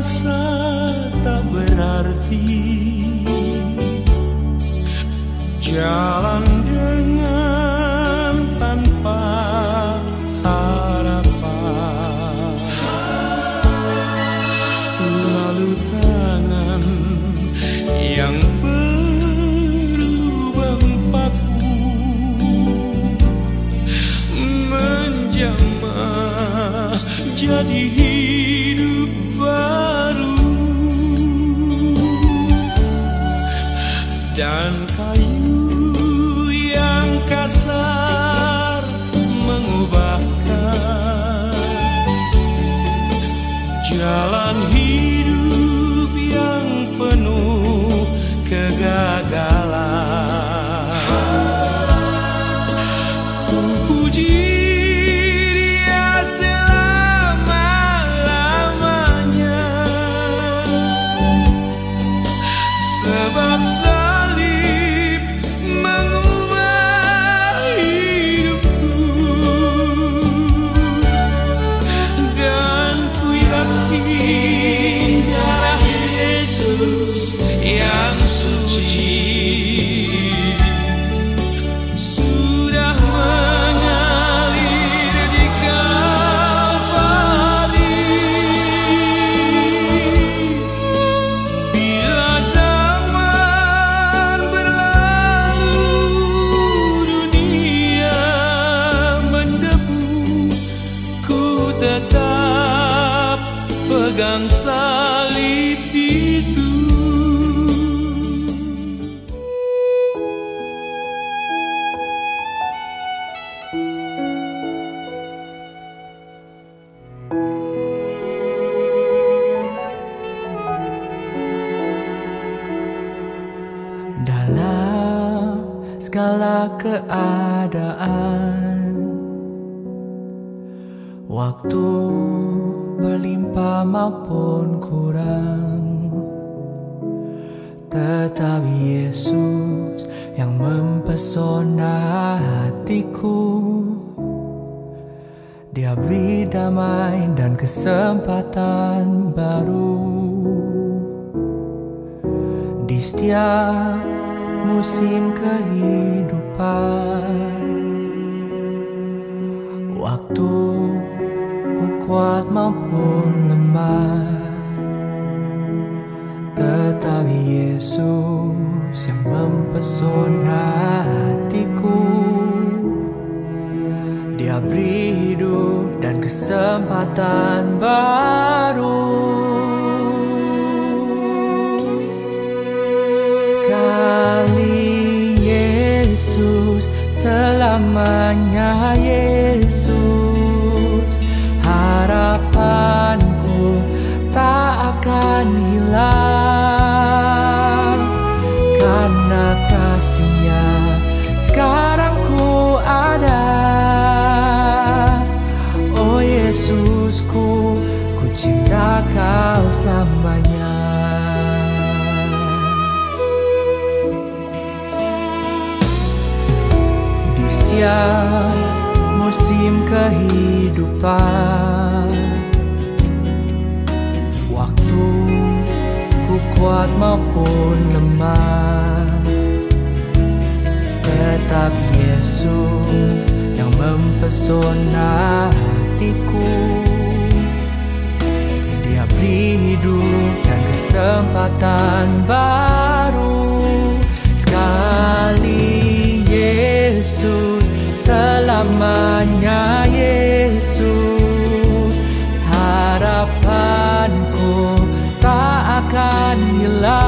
merasa tak berarti, jalan dengan tanpa harapan, lalu tangan yang berlubang paku menjamah jadi hidup baru, dan kayu yang kasar mengubahkan jalan hidup yang penuh kegagalan. Ku puji Dia selama-lamanya, sebab salib mengubah hidupku, dan ku yakin darah Yesus yang suci sudah mengalir di Kalvari. Bila zaman berlalu, dunia mendebu, ku tetap pegang salib itu. Dalam segala keadaan, waktu berlimpah maupun kurang, tetap Yesus yang mempesona hatiku. Dia beri damai dan kesempatan baru di setiap musim kehidupan. Waktu ku kuat maupun lemah, tetap Yesus yang mempesona hatiku. Dia beri hidup dan kesempatan baru. Sekali Yesus, selamanya Yesus. Harapanku tak akan hilang, karena kasih-Nya sekarang ku ada. Oh Yesusku, ku cinta Kau selamanya. Di setiap musim kehidupan, waktu ku kuat maupun lemah, tetap Yesus yang mempesona hatiku. Dia beri hidup dan kesempatan baru. Sekali Yesus, selamanya Yesus. Harapanku tak akan hilang,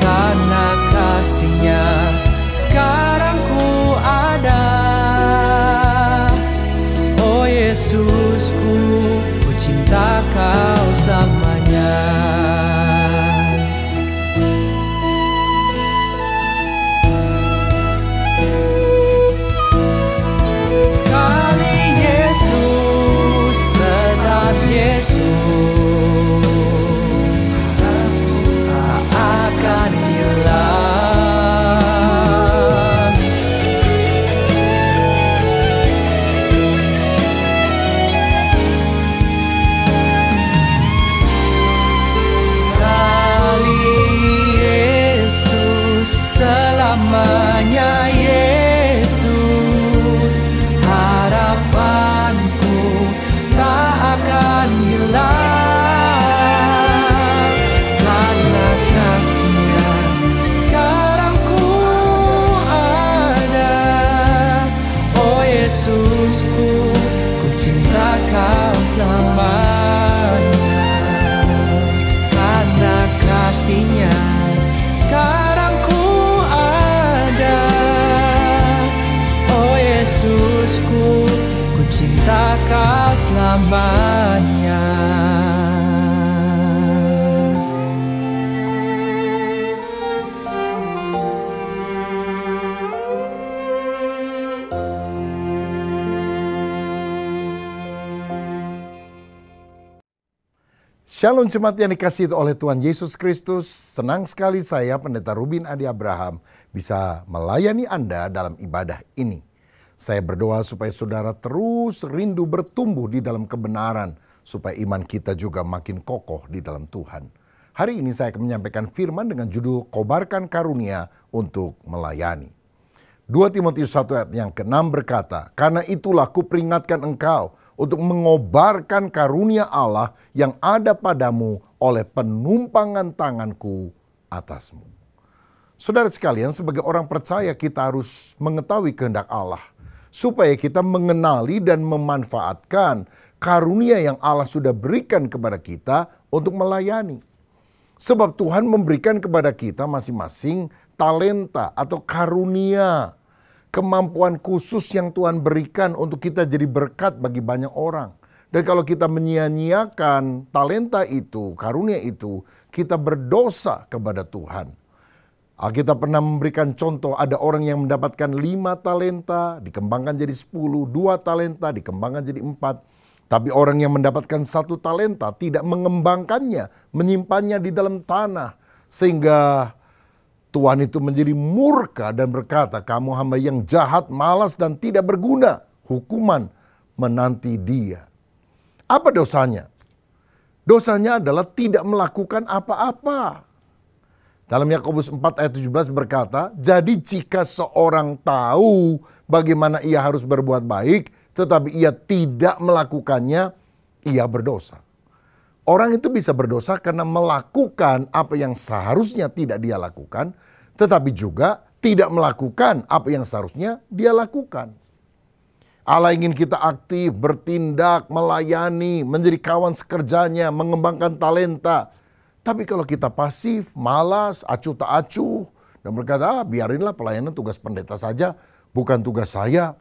karena kasih-Nya sekarang ku ada. Oh Yesusku, ku cinta Kau selamanya. selamanya. Karena kasih-Nya sekarang ku ada. Oh Yesusku, ku cinta Kau selamanya. Shalom jemaat yang dikasihi oleh Tuhan Yesus Kristus. Senang sekali saya, Pendeta Rubin Adi Abraham, bisa melayani Anda dalam ibadah ini. Saya berdoa supaya saudara terus rindu bertumbuh di dalam kebenaran, supaya iman kita juga makin kokoh di dalam Tuhan. Hari ini saya akan menyampaikan firman dengan judul Kobarkan Karunia untuk Melayani. 2 Timotius 1 ayat yang ke-6 berkata, "Karena itulah kuperingatkan engkau untuk mengobarkan karunia Allah yang ada padamu oleh penumpangan tanganku atasmu." Saudara sekalian, sebagai orang percaya kita harus mengetahui kehendak Allah, supaya kita mengenali dan memanfaatkan karunia yang Allah sudah berikan kepada kita untuk melayani. Sebab Tuhan memberikan kepada kita masing-masing talenta atau karunia, kemampuan khusus yang Tuhan berikan untuk kita jadi berkat bagi banyak orang. Dan kalau kita menyia-nyiakan talenta itu, karunia itu, kita berdosa kepada Tuhan. Alkitab pernah memberikan contoh, ada orang yang mendapatkan 5 talenta, dikembangkan jadi 10, 2 talenta, dikembangkan jadi 4. Tapi orang yang mendapatkan 1 talenta tidak mengembangkannya, menyimpannya di dalam tanah. Sehingga Tuhan itu menjadi murka dan berkata, "Kamu hamba yang jahat, malas dan tidak berguna. Hukuman menanti dia." Apa dosanya? Dosanya adalah tidak melakukan apa-apa. Dalam Yakobus 4 ayat 17 berkata, "Jadi jika seorang tahu bagaimana ia harus berbuat baik, tetapi ia tidak melakukannya, ia berdosa." Orang itu bisa berdosa karena melakukan apa yang seharusnya tidak dia lakukan, tetapi juga tidak melakukan apa yang seharusnya dia lakukan. Allah ingin kita aktif, bertindak, melayani, menjadi kawan sekerjanya, mengembangkan talenta. Tapi kalau kita pasif, malas, acuh tak acuh, dan berkata, biarinlah pelayanan tugas pendeta saja, bukan tugas saya.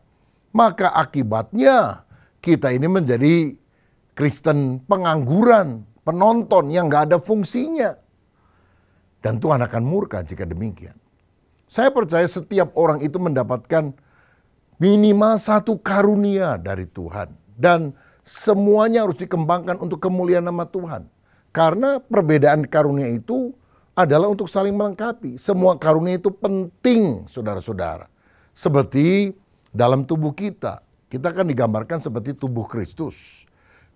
Maka akibatnya kita ini menjadi Kristen pengangguran, penonton yang gak ada fungsinya. Dan Tuhan akan murka jika demikian. Saya percaya setiap orang itu mendapatkan minimal 1 karunia dari Tuhan. Dan semuanya harus dikembangkan untuk kemuliaan nama Tuhan. Karena perbedaan karunia itu adalah untuk saling melengkapi. Semua karunia itu penting, saudara-saudara. Seperti dalam tubuh kita. Kita kan digambarkan seperti tubuh Kristus.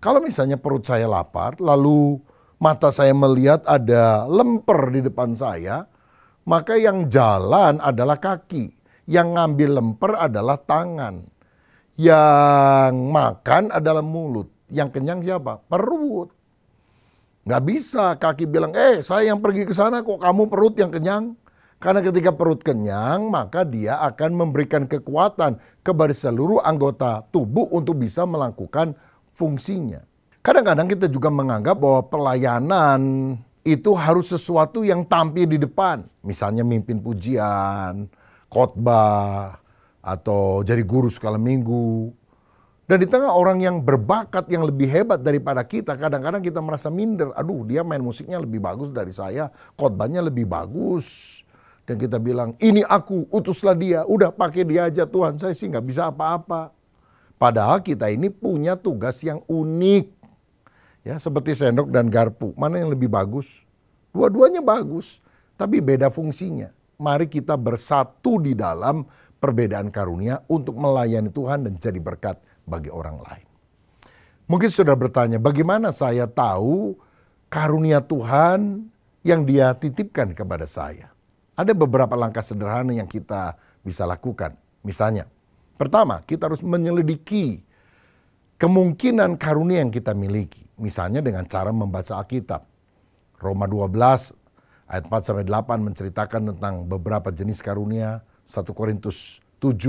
Kalau misalnya perut saya lapar, lalu mata saya melihat ada lemper di depan saya, maka yang jalan adalah kaki. Yang ngambil lemper adalah tangan. Yang makan adalah mulut. Yang kenyang siapa? Perut. Nggak bisa kaki bilang, saya yang pergi ke sana kok kamu perut yang kenyang. Karena ketika perut kenyang, maka dia akan memberikan kekuatan kepada seluruh anggota tubuh untuk bisa melakukan fungsinya. Kadang-kadang kita juga menganggap bahwa pelayanan itu harus sesuatu yang tampil di depan. Misalnya mimpin pujian, khotbah, atau jadi guru sekala minggu. Dan di tengah orang yang berbakat yang lebih hebat daripada kita, kadang-kadang kita merasa minder. Aduh, dia main musiknya lebih bagus dari saya, khotbahnya lebih bagus. Dan kita bilang, ini aku, utuslah dia. Udah pakai dia aja Tuhan, saya sih nggak bisa apa-apa. Padahal kita ini punya tugas yang unik. Ya, seperti sendok dan garpu, mana yang lebih bagus? Dua-duanya bagus, tapi beda fungsinya. Mari kita bersatu di dalam perbedaan karunia untuk melayani Tuhan dan jadi berkat bagi orang lain. Mungkin sudah bertanya, bagaimana saya tahu karunia Tuhan yang Dia titipkan kepada saya? Ada beberapa langkah sederhana yang kita bisa lakukan. Misalnya, pertama, kita harus menyelidiki kemungkinan karunia yang kita miliki. Misalnya dengan cara membaca Alkitab. Roma 12 ayat 4-8 menceritakan tentang beberapa jenis karunia. 1 Korintus 7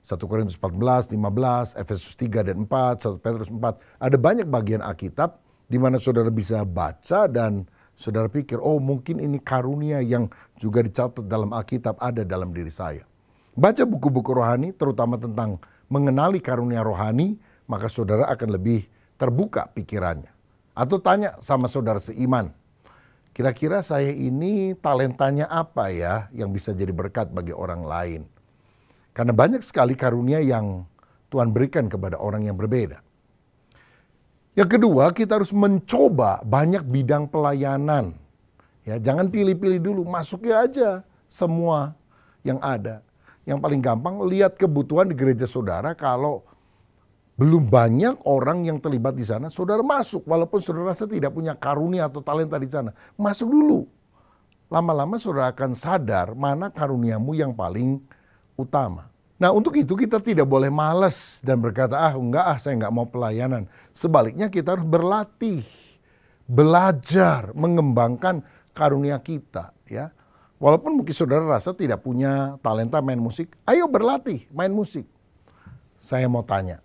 1 Korintus 14, 15, Efesus 3 dan 4, 1 Petrus 4. Ada banyak bagian Alkitab di mana saudara bisa baca dan saudara pikir, oh mungkin ini karunia yang juga dicatat dalam Alkitab ada dalam diri saya. Baca buku-buku rohani terutama tentang mengenali karunia rohani, maka saudara akan lebih terbuka pikirannya. Atau tanya sama saudara seiman, kira-kira saya ini talentanya apa ya yang bisa jadi berkat bagi orang lain? Karena banyak sekali karunia yang Tuhan berikan kepada orang yang berbeda. Yang kedua, kita harus mencoba banyak bidang pelayanan. Ya, jangan pilih-pilih dulu, masukin aja semua yang ada. Yang paling gampang, lihat kebutuhan di gereja saudara. Kalau belum banyak orang yang terlibat di sana, saudara masuk. Walaupun saudara rasa tidak punya karunia atau talenta di sana, masuk dulu. Lama-lama saudara akan sadar mana karuniamu yang paling utama. Nah, untuk itu kita tidak boleh malas dan berkata, saya nggak mau pelayanan. Sebaliknya kita harus berlatih, belajar, mengembangkan karunia kita. Ya, walaupun mungkin saudara rasa tidak punya talenta main musik, ayo berlatih main musik. Saya mau tanya,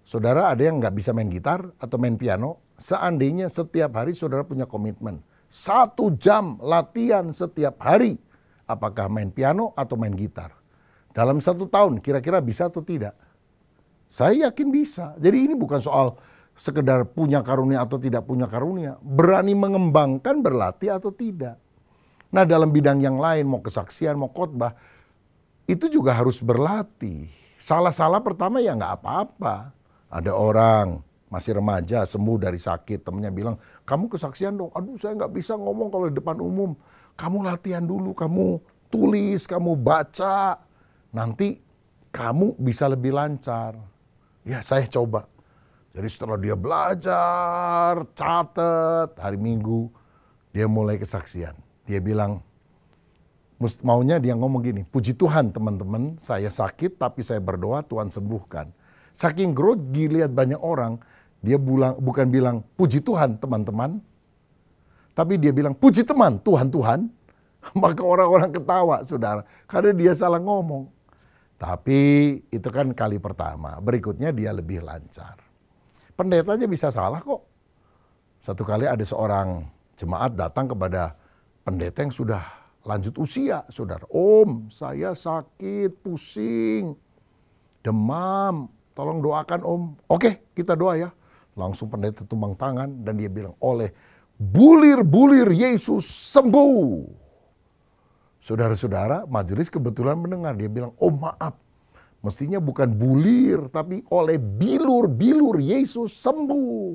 saudara ada yang nggak bisa main gitar atau main piano? Seandainya setiap hari saudara punya komitmen 1 jam latihan setiap hari, apakah main piano atau main gitar? Dalam 1 tahun kira-kira bisa atau tidak? Saya yakin bisa. Jadi ini bukan soal sekedar punya karunia atau tidak punya karunia. Berani mengembangkan, berlatih atau tidak. Nah, dalam bidang yang lain, mau kesaksian, mau khotbah, itu juga harus berlatih. Salah-salah pertama ya nggak apa-apa. Ada orang masih remaja sembuh dari sakit, temennya bilang, kamu kesaksian dong. Aduh, saya nggak bisa ngomong kalau di depan umum. Kamu latihan dulu, kamu tulis, kamu baca. Nanti kamu bisa lebih lancar. Ya, saya coba. Jadi setelah dia belajar, catat, hari Minggu dia mulai kesaksian. Dia bilang, maunya dia ngomong gini, puji Tuhan teman-teman, saya sakit tapi saya berdoa Tuhan sembuhkan. Saking grogi lihat banyak orang, dia bukan bilang puji Tuhan teman-teman, tapi dia bilang puji teman Tuhan. Maka orang-orang ketawa, saudara, karena dia salah ngomong. Tapi itu kan kali pertama, berikutnya dia lebih lancar. Pendeta aja bisa salah kok. Satu kali ada seorang jemaat datang kepada pendeta yang sudah lanjut usia, saudara. Om, saya sakit, pusing, demam, tolong doakan om. Oke, kita doa ya. Langsung pendeta tumbang tangan dan dia bilang, oleh bulir-bulir Yesus sembuh. Saudara-saudara, majelis kebetulan mendengar. Dia bilang, oh maaf, mestinya bukan bulir, tapi oleh bilur-bilur Yesus sembuh.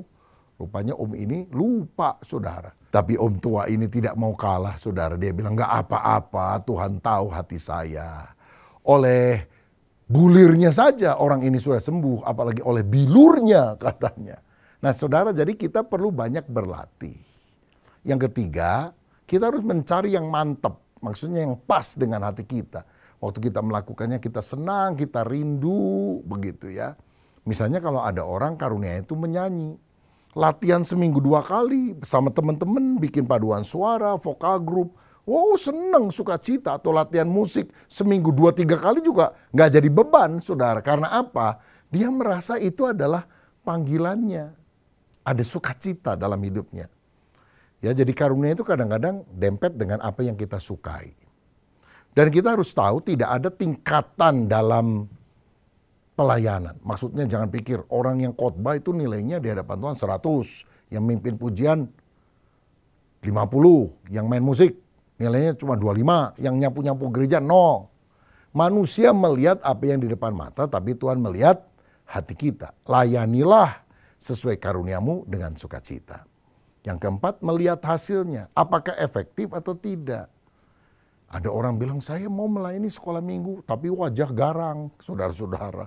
Rupanya om ini lupa, saudara. Tapi om tua ini tidak mau kalah, saudara. Dia bilang, gak apa-apa, Tuhan tahu hati saya. Oleh bulirnya saja orang ini sudah sembuh, apalagi oleh bilurnya katanya. Nah saudara, jadi kita perlu banyak berlatih. Yang ketiga, kita harus mencari yang mantap. Maksudnya yang pas dengan hati kita. Waktu kita melakukannya kita senang, kita rindu, begitu ya. Misalnya kalau ada orang karunia itu menyanyi. Latihan seminggu 2 kali bersama teman-teman, bikin paduan suara, vokal grup. Wow, senang, sukacita. Atau latihan musik seminggu 2-3 kali juga nggak jadi beban, saudara. Karena apa? Dia merasa itu adalah panggilannya. Ada sukacita dalam hidupnya. Ya, jadi karunia itu kadang-kadang dempet dengan apa yang kita sukai. Dan kita harus tahu tidak ada tingkatan dalam pelayanan. Maksudnya jangan pikir orang yang khotbah itu nilainya di hadapan Tuhan 100. Yang mimpin pujian 50. Yang main musik nilainya cuma 25. Yang nyapu-nyapu gereja 0. Manusia melihat apa yang di depan mata, tapi Tuhan melihat hati kita. Layanilah sesuai karuniamu dengan sukacita. Yang keempat, melihat hasilnya. Apakah efektif atau tidak. Ada orang bilang, saya mau melayani sekolah minggu, tapi wajah garang, saudara-saudara.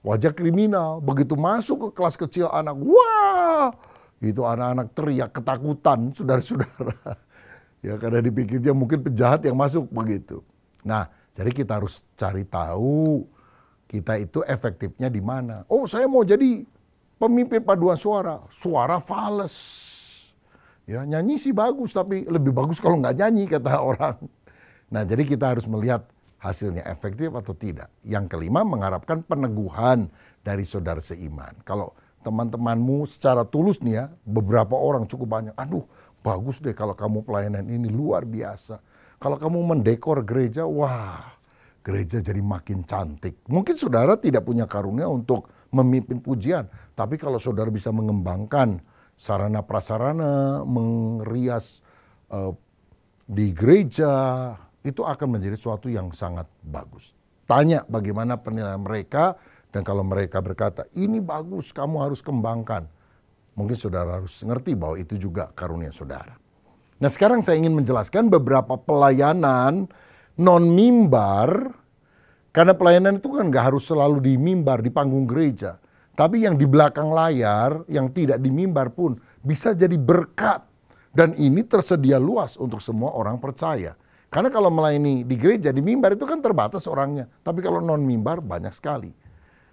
Wajah kriminal. Begitu masuk ke kelas kecil anak, wah! Itu anak-anak teriak ketakutan, saudara-saudara. Ya, karena dipikirnya mungkin penjahat yang masuk, begitu. Nah, jadi kita harus cari tahu, kita itu efektifnya di mana. Oh, saya mau jadi pemimpin paduan suara. Suara fales. Ya, nyanyi sih bagus, tapi lebih bagus kalau nggak nyanyi, kata orang. Nah, jadi kita harus melihat hasilnya efektif atau tidak. Yang kelima, mengharapkan peneguhan dari saudara seiman. Kalau teman-temanmu secara tulus nih ya, beberapa orang cukup banyak, aduh bagus deh kalau kamu pelayanan ini luar biasa. Kalau kamu mendekor gereja, wah gereja jadi makin cantik. Mungkin saudara tidak punya karunia untuk memimpin pujian, tapi kalau saudara bisa mengembangkan sarana prasarana, mengrias di gereja, itu akan menjadi sesuatu yang sangat bagus. Tanya bagaimana penilaian mereka, dan kalau mereka berkata, ini bagus, kamu harus kembangkan. Mungkin saudara harus ngerti bahwa itu juga karunia saudara. Nah sekarang saya ingin menjelaskan beberapa pelayanan non-mimbar, karena pelayanan itu kan gak harus selalu di mimbar, di panggung gereja. Tapi yang di belakang layar, yang tidak di mimbar pun bisa jadi berkat. Dan ini tersedia luas untuk semua orang percaya. Karena kalau melayani di gereja, di mimbar itu kan terbatas orangnya. Tapi kalau non-mimbar banyak sekali.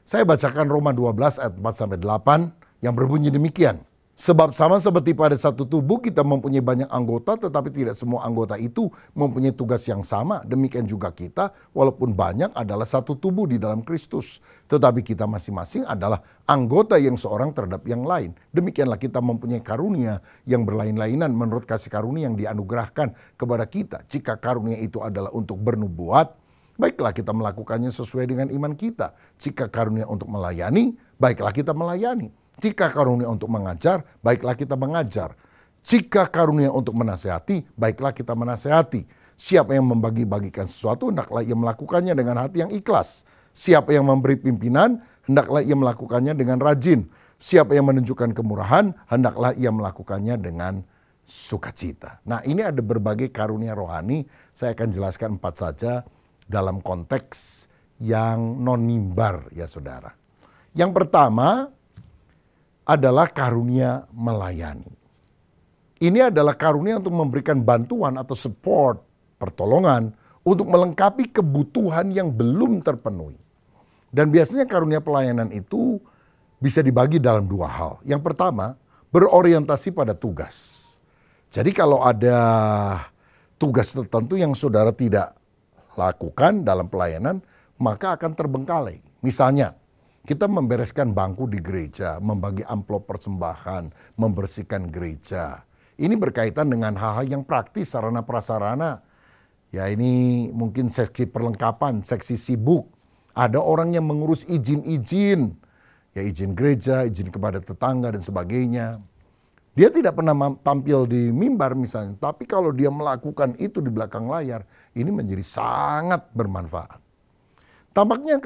Saya bacakan Roma 12 ayat 4-8 yang berbunyi demikian. Sebab sama seperti pada satu tubuh kita mempunyai banyak anggota, tetapi tidak semua anggota itu mempunyai tugas yang sama. Demikian juga kita, walaupun banyak adalah satu tubuh di dalam Kristus. Tetapi kita masing-masing adalah anggota yang seorang terhadap yang lain. Demikianlah kita mempunyai karunia yang berlain-lainan menurut kasih karunia yang dianugerahkan kepada kita. Jika karunia itu adalah untuk bernubuat, baiklah kita melakukannya sesuai dengan iman kita. Jika karunia untuk melayani, baiklah kita melayani. Jika karunia untuk mengajar, baiklah kita mengajar. Jika karunia untuk menasehati, baiklah kita menasehati. Siapa yang membagi-bagikan sesuatu, hendaklah ia melakukannya dengan hati yang ikhlas. Siapa yang memberi pimpinan, hendaklah ia melakukannya dengan rajin. Siapa yang menunjukkan kemurahan, hendaklah ia melakukannya dengan sukacita. Nah ini ada berbagai karunia rohani, saya akan jelaskan 4 saja dalam konteks yang non-mimbar ya saudara. Yang pertama adalah karunia melayani. Ini adalah karunia untuk memberikan bantuan atau support, pertolongan untuk melengkapi kebutuhan yang belum terpenuhi. Dan biasanya karunia pelayanan itu bisa dibagi dalam 2 hal. Yang pertama, berorientasi pada tugas. Jadi kalau ada tugas tertentu yang saudara tidak lakukan dalam pelayanan, maka akan terbengkalai. Misalnya, kita membereskan bangku di gereja, membagi amplop persembahan, membersihkan gereja. Ini berkaitan dengan hal-hal yang praktis, sarana prasarana. Ya ini mungkin seksi perlengkapan, seksi sibuk. Ada orang yang mengurus izin-izin. Ya izin gereja, izin kepada tetangga dan sebagainya. Dia tidak pernah tampil di mimbar misalnya. Tapi kalau dia melakukan itu di belakang layar, ini menjadi sangat bermanfaat. Tampaknya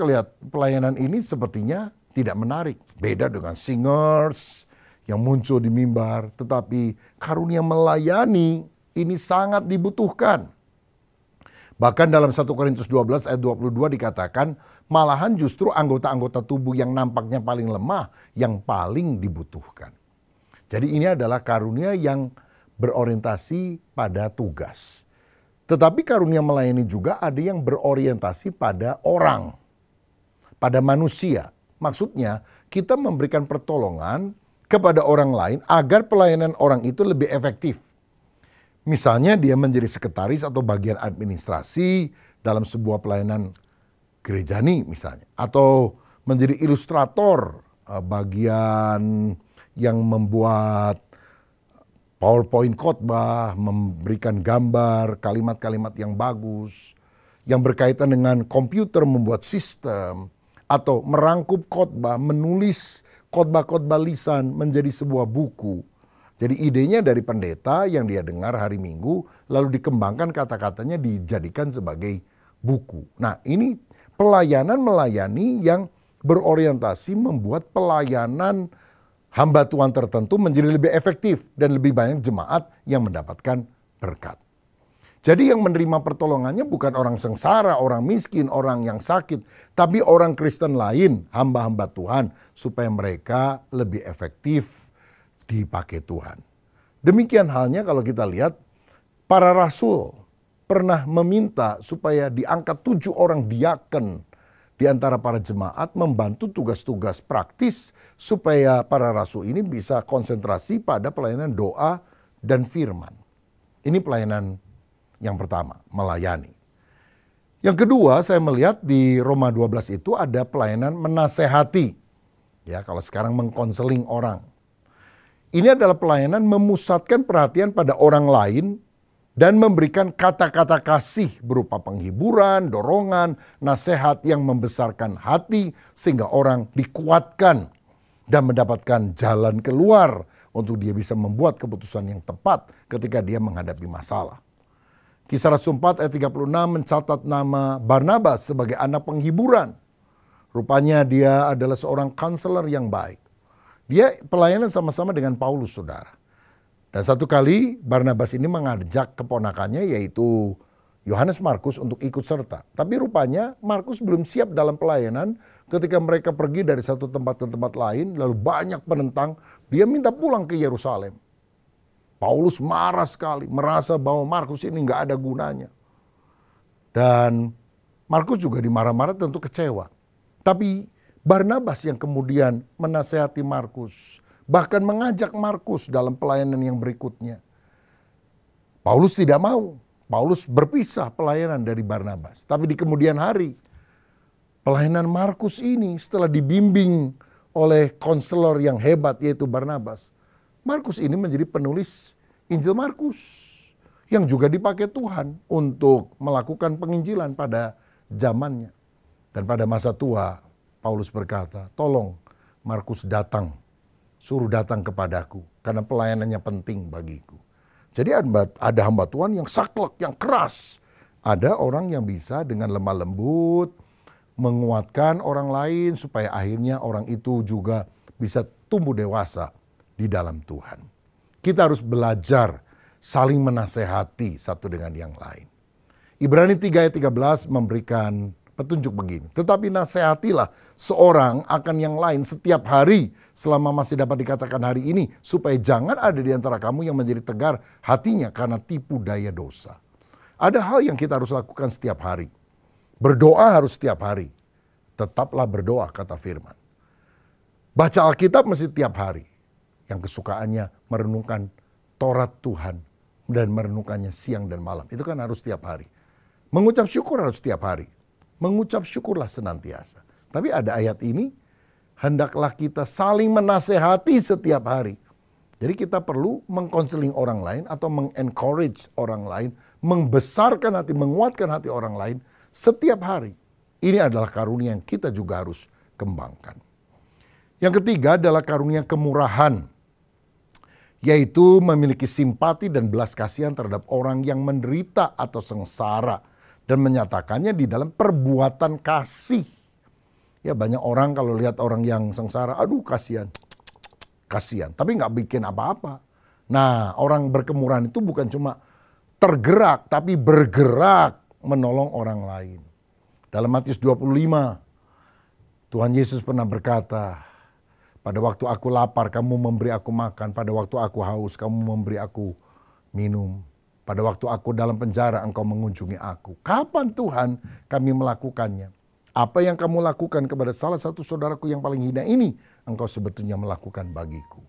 pelayanan ini sepertinya tidak menarik. Beda dengan singers yang muncul di mimbar. Tetapi karunia melayani ini sangat dibutuhkan. Bahkan dalam 1 Korintus 12 ayat 22 dikatakan, malahan justru anggota-anggota tubuh yang nampaknya paling lemah yang paling dibutuhkan. Jadi ini adalah karunia yang berorientasi pada tugas. Tetapi karunia melayani juga ada yang berorientasi pada orang, pada manusia. Maksudnya kita memberikan pertolongan kepada orang lain agar pelayanan orang itu lebih efektif. Misalnya dia menjadi sekretaris atau bagian administrasi dalam sebuah pelayanan gerejani misalnya. Atau menjadi ilustrator bagian yang membuat PowerPoint khotbah, memberikan gambar, kalimat-kalimat yang bagus, yang berkaitan dengan komputer membuat sistem, atau merangkup khotbah, menulis khotbah-khotbah lisan menjadi sebuah buku. Jadi idenya dari pendeta yang dia dengar hari Minggu, lalu dikembangkan kata-katanya dijadikan sebagai buku. Nah ini pelayanan melayani yang berorientasi membuat pelayanan hamba Tuhan tertentu menjadi lebih efektif dan lebih banyak jemaat yang mendapatkan berkat. Jadi yang menerima pertolongannya bukan orang sengsara, orang miskin, orang yang sakit, tapi orang Kristen lain, hamba-hamba Tuhan, supaya mereka lebih efektif dipakai Tuhan. Demikian halnya kalau kita lihat para rasul pernah meminta supaya diangkat 7 orang diaken di antara para jemaat membantu tugas-tugas praktis supaya para rasul ini bisa konsentrasi pada pelayanan doa dan firman. Ini pelayanan yang pertama, melayani. Yang kedua, saya melihat di Roma 12 itu ada pelayanan menasehati. Ya, kalau sekarang mengkonseling orang. Ini adalah pelayanan memusatkan perhatian pada orang lain dan memberikan kata-kata kasih berupa penghiburan, dorongan, nasihat yang membesarkan hati sehingga orang dikuatkan dan mendapatkan jalan keluar untuk dia bisa membuat keputusan yang tepat ketika dia menghadapi masalah. Kisah Rasul 4 ayat 36 mencatat nama Barnabas sebagai anak penghiburan. Rupanya dia adalah seorang konselor yang baik. Dia pelayanan sama-sama dengan Paulus, saudara. Dan satu kali Barnabas ini mengajak keponakannya yaitu Yohanes Markus untuk ikut serta. Tapi rupanya Markus belum siap dalam pelayanan ketika mereka pergi dari satu tempat ke tempat lain. Lalu banyak penentang, dia minta pulang ke Yerusalem. Paulus marah sekali, merasa bahwa Markus ini nggak ada gunanya. Dan Markus juga dimarah-marah, tentu kecewa. Tapi Barnabas yang kemudian menasehati Markus, bahkan mengajak Markus dalam pelayanan yang berikutnya. Paulus tidak mau. Paulus berpisah pelayanan dari Barnabas. Tapi di kemudian hari, pelayanan Markus ini setelah dibimbing oleh konselor yang hebat yaitu Barnabas, Markus ini menjadi penulis Injil Markus yang juga dipakai Tuhan untuk melakukan penginjilan pada zamannya. Dan pada masa tua Paulus berkata, tolong Markus datang, suruh datang kepadaku karena pelayanannya penting bagiku. Jadi ada hamba Tuhan yang saklek, yang keras. Ada orang yang bisa dengan lemah lembut menguatkan orang lain supaya akhirnya orang itu juga bisa tumbuh dewasa di dalam Tuhan. Kita harus belajar saling menasehati satu dengan yang lain. Ibrani 3 ayat 13 memberikan petunjuk begini. Tetapi nasihatilah seorang akan yang lain setiap hari selama masih dapat dikatakan hari ini. Supaya jangan ada di antara kamu yang menjadi tegar hatinya karena tipu daya dosa. Ada hal yang kita harus lakukan setiap hari. Berdoa harus setiap hari. Tetaplah berdoa kata firman. Baca Alkitab mesti tiap hari. Yang kesukaannya merenungkan Taurat Tuhan dan merenungkannya siang dan malam. Itu kan harus setiap hari. Mengucap syukur harus setiap hari. Mengucap syukurlah senantiasa. Tapi ada ayat ini, hendaklah kita saling menasehati setiap hari. Jadi kita perlu mengkonseling orang lain atau mengencourage orang lain, membesarkan hati, menguatkan hati orang lain setiap hari. Ini adalah karunia yang kita juga harus kembangkan. Yang ketiga adalah karunia kemurahan, yaitu memiliki simpati dan belas kasihan terhadap orang yang menderita atau sengsara dan menyatakannya di dalam perbuatan kasih. Ya, banyak orang kalau lihat orang yang sengsara, aduh kasihan, kasihan, tapi nggak bikin apa-apa. Nah, orang berkemurahan itu bukan cuma tergerak, tapi bergerak menolong orang lain. Dalam Matius 25, Tuhan Yesus pernah berkata, pada waktu aku lapar, kamu memberi aku makan. Pada waktu aku haus, kamu memberi aku minum. Pada waktu aku dalam penjara, engkau mengunjungi aku. Kapan Tuhan kami melakukannya? Apa yang kamu lakukan kepada salah satu saudaraku yang paling hina ini, engkau sebetulnya melakukan bagiku.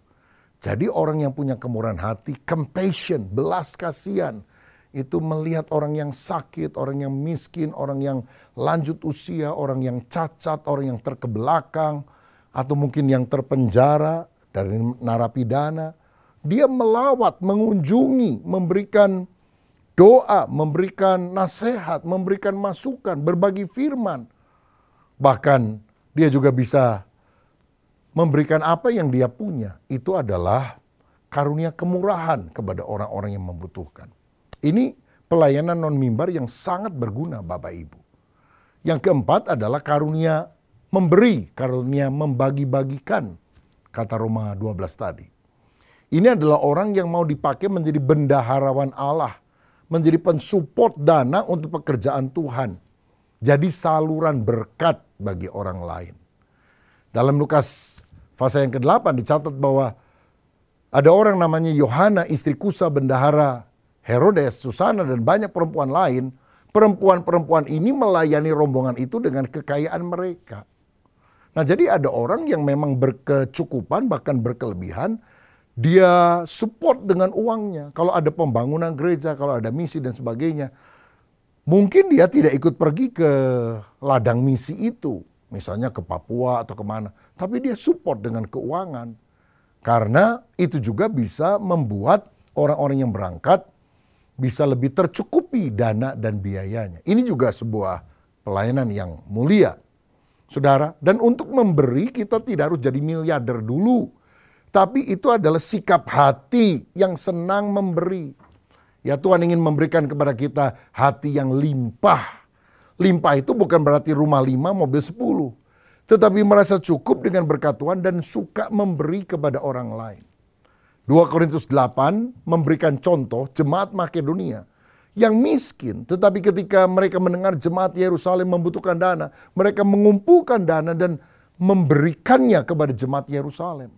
Jadi orang yang punya kemurahan hati, compassion, belas kasihan, itu melihat orang yang sakit, orang yang miskin, orang yang lanjut usia, orang yang cacat, orang yang terkebelakang, atau mungkin yang terpenjara dari narapidana. Dia melawat, mengunjungi, memberikan doa, memberikan nasihat, memberikan masukan, berbagi firman. Bahkan dia juga bisa memberikan apa yang dia punya. Itu adalah karunia kemurahan kepada orang-orang yang membutuhkan. Ini pelayanan non-mimbar yang sangat berguna Bapak Ibu. Yang keempat adalah karunia memberi, karunia membagi-bagikan, kata Roma 12 tadi. Ini adalah orang yang mau dipakai menjadi bendaharawan Allah, menjadi pensupport dana untuk pekerjaan Tuhan. Jadi saluran berkat bagi orang lain. Dalam Lukas pasal yang ke-8 dicatat bahwa ada orang namanya Yohana, istri Kusa, bendahara Herodes, Susana, dan banyak perempuan lain. Perempuan-perempuan ini melayani rombongan itu dengan kekayaan mereka. Nah, jadi ada orang yang memang berkecukupan, bahkan berkelebihan. Dia support dengan uangnya. Kalau ada pembangunan gereja, kalau ada misi dan sebagainya. Mungkin dia tidak ikut pergi ke ladang misi itu, misalnya ke Papua atau kemana. Tapi dia support dengan keuangan. Karena itu juga bisa membuat orang-orang yang berangkat bisa lebih tercukupi dana dan biayanya. Ini juga sebuah pelayanan yang mulia, saudara. Dan untuk memberi kita tidak harus jadi miliarder dulu. Tapi itu adalah sikap hati yang senang memberi. Ya, Tuhan ingin memberikan kepada kita hati yang limpah. Limpah itu bukan berarti rumah 5, mobil 10. Tetapi merasa cukup dengan berkat Tuhan dan suka memberi kepada orang lain. 2 Korintus 8 memberikan contoh jemaat Makedonia yang miskin. Tetapi ketika mereka mendengar jemaat Yerusalem membutuhkan dana, mereka mengumpulkan dana dan memberikannya kepada jemaat Yerusalem.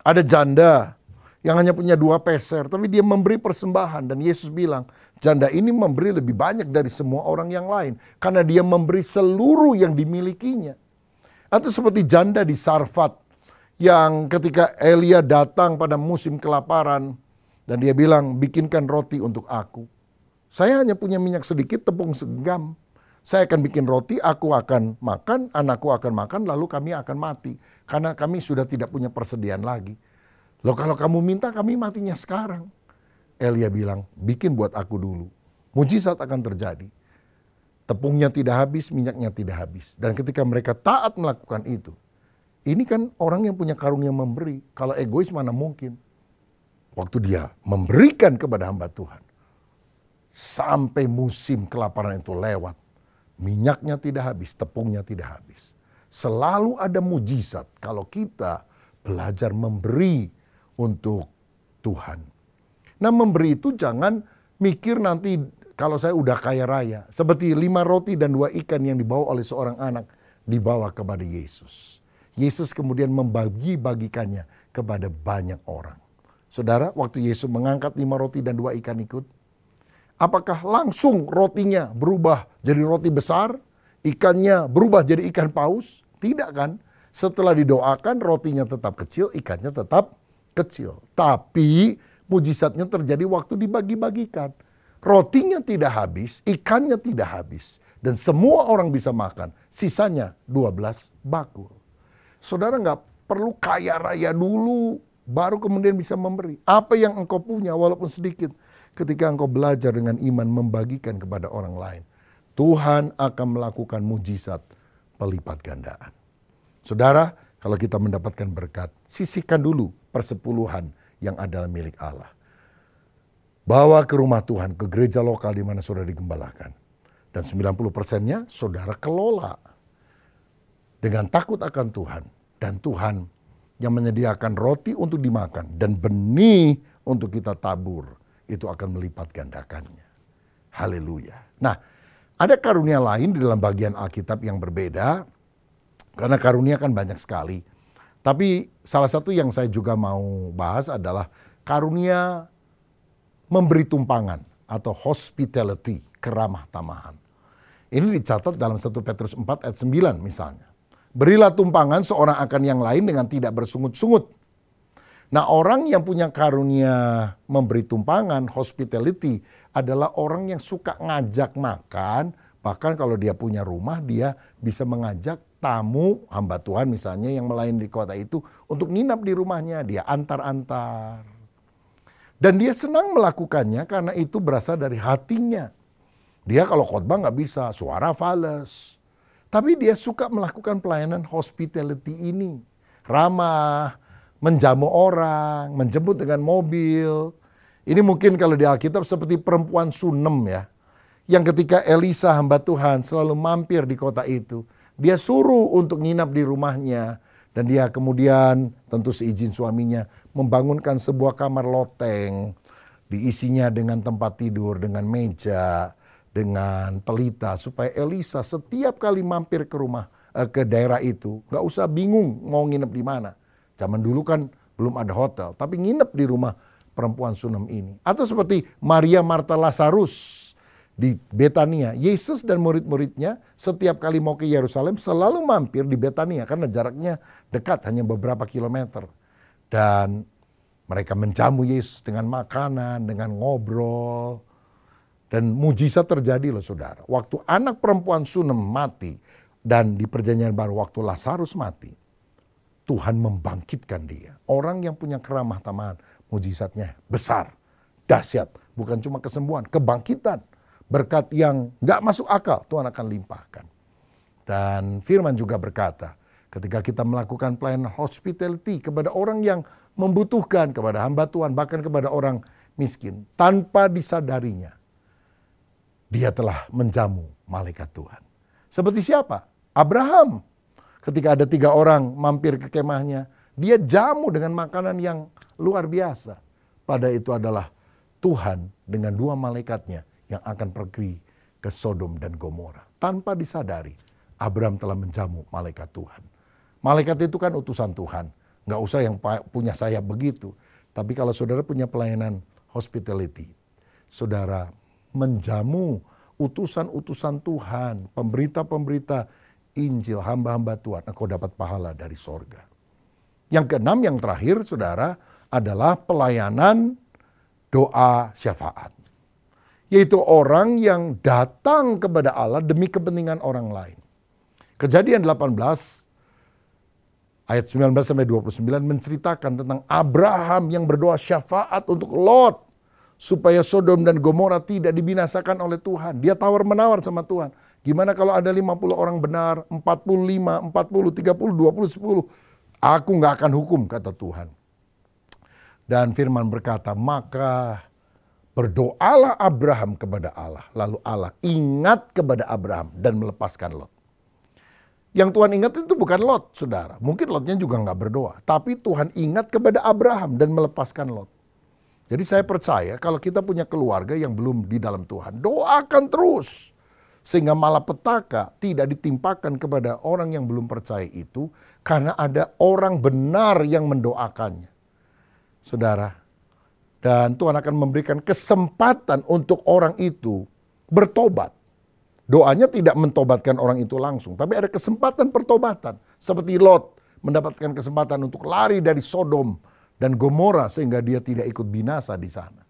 Ada janda yang hanya punya 2 peser, tapi dia memberi persembahan. Dan Yesus bilang, janda ini memberi lebih banyak dari semua orang yang lain. Karena dia memberi seluruh yang dimilikinya. Atau seperti janda di Sarfat, yang ketika Elia datang pada musim kelaparan, dan dia bilang, bikinkan roti untuk aku. Saya hanya punya minyak sedikit, tepung segenggam. Saya akan bikin roti, aku akan makan, anakku akan makan, lalu kami akan mati. Karena kami sudah tidak punya persediaan lagi. Loh, kalau kamu minta, kami matinya sekarang. Elia bilang, bikin buat aku dulu. Mujizat akan terjadi. Tepungnya tidak habis, minyaknya tidak habis. Dan ketika mereka taat melakukan itu, ini kan orang yang punya karunia memberi. Kalau egois mana mungkin. Waktu dia memberikan kepada hamba Tuhan, sampai musim kelaparan itu lewat, minyaknya tidak habis, tepungnya tidak habis. Selalu ada mujizat kalau kita belajar memberi untuk Tuhan. Nah, memberi itu jangan mikir nanti kalau saya udah kaya raya. Seperti 5 roti dan 2 ikan yang dibawa oleh seorang anak dibawa kepada Yesus. Yesus kemudian membagi-bagikannya kepada banyak orang. Saudara, waktu Yesus mengangkat 5 roti dan 2 ikan ikut, apakah langsung rotinya berubah jadi roti besar? Ikannya berubah jadi ikan paus? Tidak kan? Setelah didoakan rotinya tetap kecil, ikannya tetap kecil. Tapi mujizatnya terjadi waktu dibagi-bagikan. Rotinya tidak habis, ikannya tidak habis. Dan semua orang bisa makan. Sisanya 12 bakul. Saudara nggak perlu kaya raya dulu, baru kemudian bisa memberi. Apa yang engkau punya walaupun sedikit, ketika engkau belajar dengan iman membagikan kepada orang lain, Tuhan akan melakukan mujizat pelipat gandaan. Saudara, kalau kita mendapatkan berkat, sisihkan dulu persepuluhan yang adalah milik Allah. Bawa ke rumah Tuhan, ke gereja lokal di mana saudara digembalakan. Dan 90%-nya saudara kelola. Dengan takut akan Tuhan. Dan Tuhan yang menyediakan roti untuk dimakan. Dan benih untuk kita tabur. Itu akan melipat gandakannya. Haleluya. Nah, ada karunia lain di dalam bagian Alkitab yang berbeda. Karena karunia kan banyak sekali. Tapi salah satu yang saya juga mau bahas adalah karunia memberi tumpangan atau hospitality, keramah tamahan. Ini dicatat dalam 1 Petrus 4 ayat 9 misalnya. Berilah tumpangan seorang akan yang lain dengan tidak bersungut-sungut. Nah, orang yang punya karunia memberi tumpangan, hospitality, adalah orang yang suka ngajak makan. Bahkan kalau dia punya rumah, dia bisa mengajak tamu, hamba Tuhan misalnya yang melayani di kota itu untuk nginap di rumahnya. Dia antar-antar. Dan dia senang melakukannya karena itu berasal dari hatinya. Dia kalau khotbah nggak bisa, suara fales. Tapi dia suka melakukan pelayanan hospitality ini. Ramah, menjamu orang, menjemput dengan mobil. Ini mungkin kalau di Alkitab seperti perempuan Sunem ya. Yang ketika Elisa hamba Tuhan selalu mampir di kota itu. Dia suruh untuk nginap di rumahnya. Dan dia kemudian tentu seizin suaminya membangunkan sebuah kamar loteng. Diisinya dengan tempat tidur, dengan meja, dengan pelita. Supaya Elisa setiap kali mampir ke rumah, ke daerah itu. Gak usah bingung mau nginep di mana. Zaman dulu kan belum ada hotel. Tapi nginep di rumah perempuan Sunem ini. Atau seperti Maria, Marta, Lazarus di Betania. Yesus dan murid-muridnya setiap kali mau ke Yerusalem selalu mampir di Betania. Karena jaraknya dekat, hanya beberapa kilometer. Dan mereka menjamu Yesus dengan makanan, dengan ngobrol. Dan mujizat terjadi loh saudara. Waktu anak perempuan Sunem mati dan di perjanjian baru waktu Lazarus mati, Tuhan membangkitkan dia. Orang yang punya keramah tamahan, mujizatnya besar, dahsyat. Bukan cuma kesembuhan, kebangkitan. Berkat yang gak masuk akal, Tuhan akan limpahkan. Dan firman juga berkata, ketika kita melakukan pelayanan hospitality kepada orang yang membutuhkan, kepada hamba Tuhan, bahkan kepada orang miskin, tanpa disadarinya, dia telah menjamu malaikat Tuhan. Seperti siapa? Abraham. Ketika ada 3 orang mampir ke kemahnya, dia jamu dengan makanan yang luar biasa. Pada itu adalah Tuhan dengan 2 malaikatnya yang akan pergi ke Sodom dan Gomora. Tanpa disadari, Abraham telah menjamu malaikat Tuhan. Malaikat itu kan utusan Tuhan. Nggak usah yang punya sayap begitu. Tapi kalau saudara punya pelayanan hospitality, saudara menjamu utusan-utusan Tuhan, pemberita-pemberita Injil, hamba-hamba Tuhan, engkau dapat pahala dari sorga. Yang keenam, yang terakhir, saudara, adalah pelayanan doa syafaat. Yaitu orang yang datang kepada Allah demi kepentingan orang lain. Kejadian 18, ayat 19-29 menceritakan tentang Abraham yang berdoa syafaat untuk Lot. Supaya Sodom dan Gomora tidak dibinasakan oleh Tuhan. Dia tawar-menawar sama Tuhan. Gimana kalau ada 50 orang benar, 45, 40, 30, 20, 10. Aku gak akan hukum, kata Tuhan. Dan firman berkata, maka berdoalah Abraham kepada Allah. Lalu Allah ingat kepada Abraham dan melepaskan Lot. Yang Tuhan ingat itu bukan Lot, saudara. Mungkin Lotnya juga gak berdoa. Tapi Tuhan ingat kepada Abraham dan melepaskan Lot. Jadi saya percaya kalau kita punya keluarga yang belum di dalam Tuhan, doakan terus. Sehingga malapetaka tidak ditimpakan kepada orang yang belum percaya itu, karena ada orang benar yang mendoakannya. Saudara, dan Tuhan akan memberikan kesempatan untuk orang itu bertobat. Doanya tidak mentobatkan orang itu langsung, tapi ada kesempatan pertobatan. Seperti Lot mendapatkan kesempatan untuk lari dari Sodom dan Gomora sehingga dia tidak ikut binasa di sana.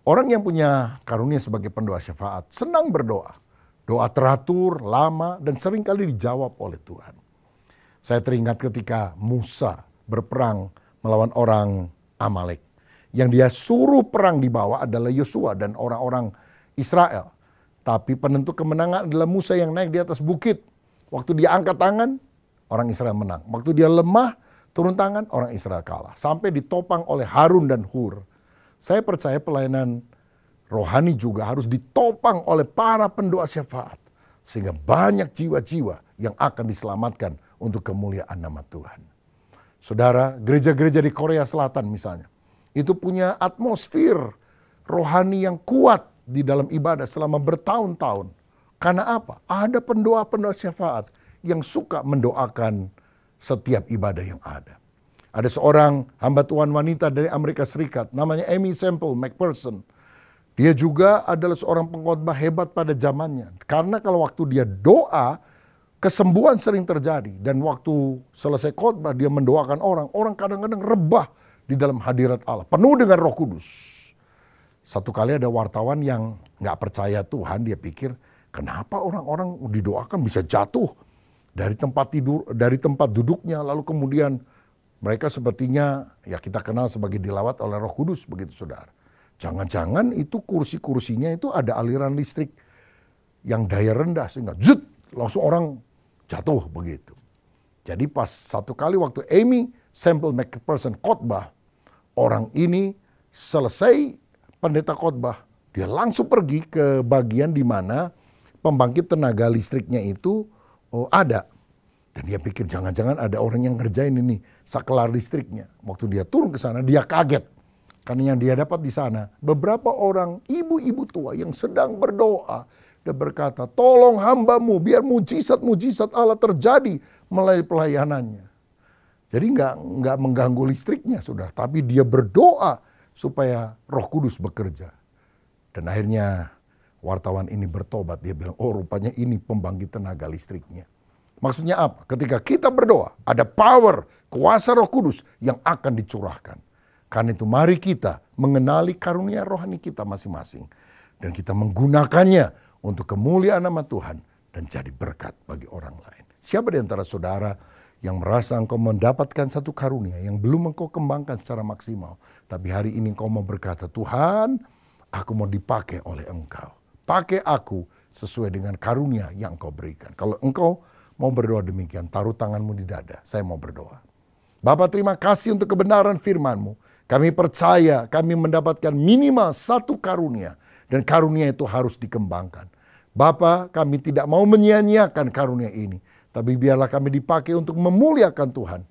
Orang yang punya karunia sebagai pendoa syafaat senang berdoa. Doa teratur, lama, dan seringkali dijawab oleh Tuhan. Saya teringat ketika Musa berperang melawan orang Amalek. Yang dia suruh perang di bawah adalah Yosua dan orang-orang Israel. Tapi penentu kemenangan adalah Musa yang naik di atas bukit. Waktu dia angkat tangan, orang Israel menang. Waktu dia lemah, turun tangan, orang Israel kalah. Sampai ditopang oleh Harun dan Hur. Saya percaya pelayanan rohani juga harus ditopang oleh para pendoa syafaat. Sehingga banyak jiwa-jiwa yang akan diselamatkan untuk kemuliaan nama Tuhan. Saudara, gereja-gereja di Korea Selatan misalnya, itu punya atmosfer rohani yang kuat di dalam ibadah selama bertahun-tahun. Karena apa? Ada pendoa-pendoa syafaat yang suka mendoakan setiap ibadah yang ada. Ada seorang hamba Tuhan wanita dari Amerika Serikat, namanya Amy Semple McPherson. Dia juga adalah seorang pengkhotbah hebat pada zamannya. Karena kalau waktu dia doa, kesembuhan sering terjadi. Dan waktu selesai khotbah dia mendoakan orang, orang kadang-kadang rebah di dalam hadirat Allah. Penuh dengan Roh Kudus. Satu kali ada wartawan yang gak percaya Tuhan, dia pikir, kenapa orang-orang didoakan bisa jatuh dari tempat tidur, dari tempat duduknya, lalu kemudian mereka sepertinya ya kita kenal sebagai dilawat oleh Roh Kudus, begitu saudara. Jangan-jangan itu kursi-kursinya itu ada aliran listrik yang daya rendah sehingga zut, langsung orang jatuh begitu. Jadi pas satu kali waktu Amy Semple McPherson khotbah, orang ini selesai pendeta khotbah, dia langsung pergi ke bagian di mana pembangkit tenaga listriknya itu ada. Dan dia pikir jangan-jangan ada orang yang ngerjain ini saklar listriknya. Waktu dia turun ke sana dia kaget. Karena yang dia dapat di sana beberapa orang ibu-ibu tua yang sedang berdoa. Dia berkata, tolong hambamu biar mujizat-mujizat Allah terjadi melalui pelayanannya. Jadi nggak mengganggu listriknya sudah. Tapi dia berdoa supaya Roh Kudus bekerja. Dan akhirnya wartawan ini bertobat. Dia bilang, oh rupanya ini pembangkit tenaga listriknya. Maksudnya apa? Ketika kita berdoa, ada power, kuasa Roh Kudus yang akan dicurahkan. Karena itu mari kita mengenali karunia rohani kita masing-masing. Dan kita menggunakannya untuk kemuliaan nama Tuhan dan jadi berkat bagi orang lain. Siapa di antara saudara yang merasa engkau mendapatkan satu karunia yang belum engkau kembangkan secara maksimal, tapi hari ini engkau mau berkata, Tuhan, aku mau dipakai oleh engkau. Pakai aku sesuai dengan karunia yang engkau berikan. Kalau engkau mau berdoa demikian, taruh tanganmu di dada. Saya mau berdoa. Bapa, terima kasih untuk kebenaran firman-Mu. Kami percaya kami mendapatkan minimal satu karunia. Dan karunia itu harus dikembangkan. Bapa, kami tidak mau menyia-nyiakan karunia ini. Tapi biarlah kami dipakai untuk memuliakan Tuhan.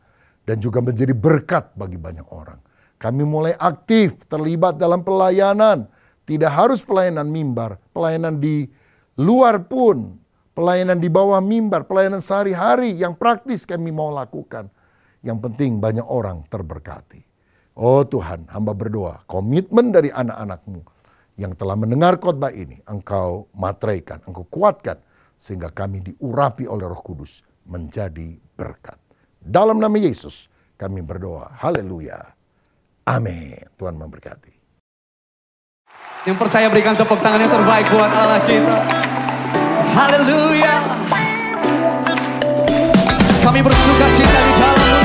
Dan juga menjadi berkat bagi banyak orang. Kami mulai aktif terlibat dalam pelayanan. Tidak harus pelayanan mimbar. Pelayanan di luar pun. Pelayanan di bawah mimbar. Pelayanan sehari-hari yang praktis kami mau lakukan. Yang penting banyak orang terberkati. Oh Tuhan, hamba berdoa. Komitmen dari anak-anak-Mu yang telah mendengar khotbah ini, Engkau materaikan, Engkau kuatkan, sehingga kami diurapi oleh Roh Kudus menjadi berkat. Dalam nama Yesus kami berdoa. Haleluya. Amin. Tuhan memberkati. Yang percaya berikan tepuk tangan yang terbaik buat Allah kita. Haleluya. Kami bersuka cita di dalam Tuhan.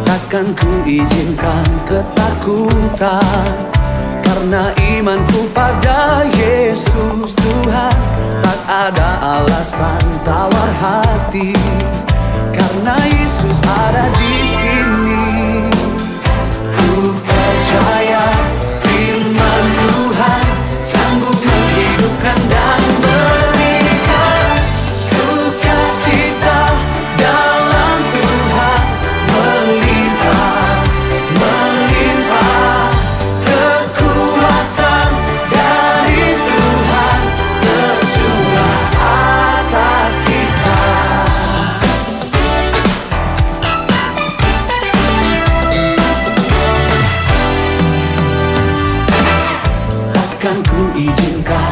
Takkan ku izinkan ketakutan, karena imanku pada Yesus Tuhan. Tak ada alasan tawar hati, karena Yesus ada di sini. Ku percaya firman Tuhan sanggup menghidupkan dan berikan sukacita dalam Tuhan. Melimpah kekuatan dari Tuhan tercurah atas kita. Takkan ku izinkan